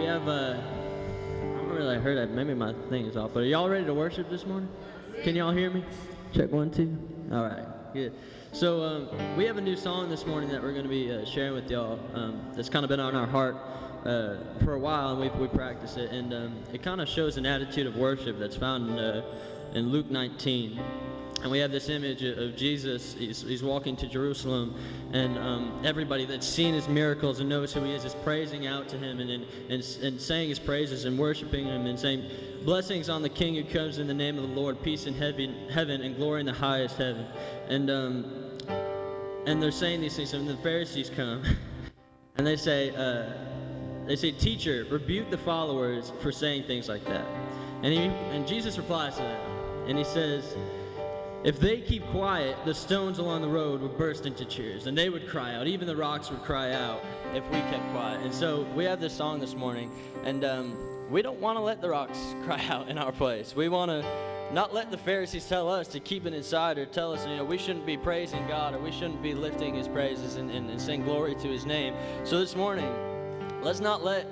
we have, I don't really heard that. Maybe my thing is off, but are y'all ready to worship this morning? Can y'all hear me? Check 1, 2. All right, good. So we have a new song this morning that we're going to be sharing with y'all that's kind of been on our heart for a while, and we practice it, and it kind of shows an attitude of worship that's found in Luke 19. And we have this image of Jesus. He's walking to Jerusalem, and everybody that's seen his miracles and knows who he is praising out to him and saying his praises and worshiping him and saying, "Blessings on the King who comes in the name of the Lord, peace in heaven and glory in the highest heaven." And they're saying these things, and the Pharisees come, and they say, "Teacher, rebuke the followers for saying things like that." And Jesus replies to them, and he says, "If they keep quiet, the stones along the road would burst into cheers, and they would cry out. Even the rocks would cry out if we kept quiet." And so we have this song this morning, and we don't want to let the rocks cry out in our place. We want to not let the Pharisees tell us to keep it inside or tell us, we shouldn't be praising God or we shouldn't be lifting his praises and saying glory to his name. So this morning, let's not let,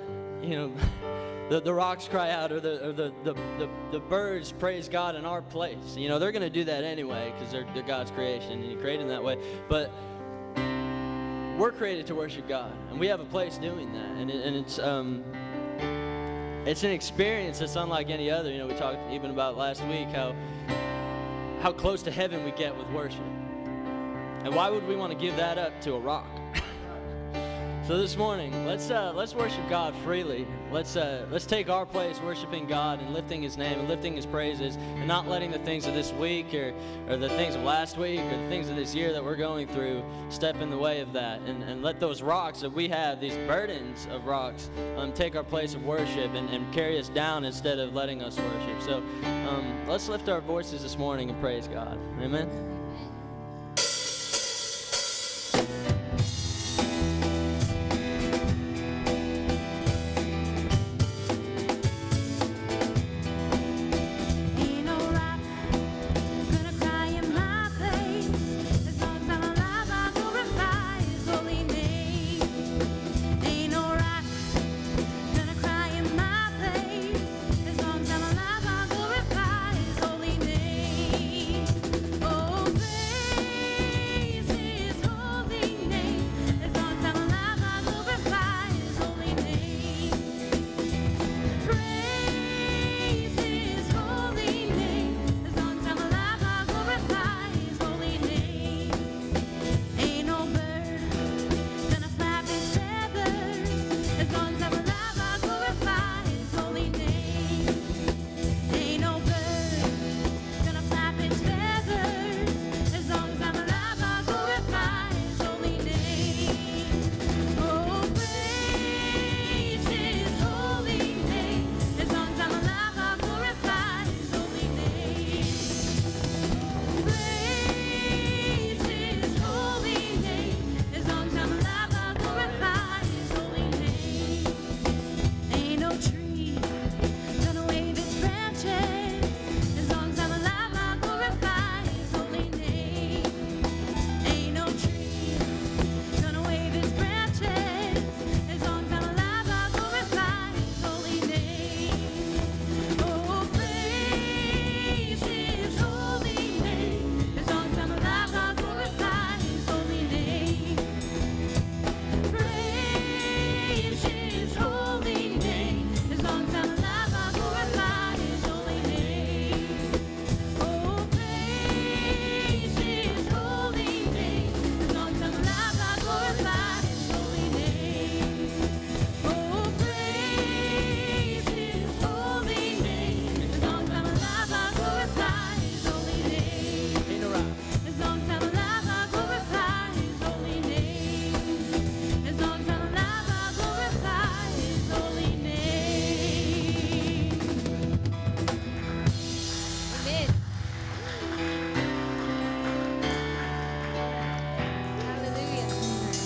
the rocks cry out or the birds praise God in our place. They're going to do that anyway because they're God's creation and he created them that way. But we're created to worship God, and we have a place doing that. And it's an experience that's unlike any other. We talked even about last week how close to heaven we get with worship. And why would we want to give that up to a rock? So this morning, let's worship God freely. Let's take our place worshiping God and lifting his name and lifting his praises and not letting the things of this week or the things of last week or the things of this year that we're going through step in the way of that. And let those rocks that we have, these burdens of rocks, take our place of worship and carry us down instead of letting us worship. So let's lift our voices this morning and praise God. Amen.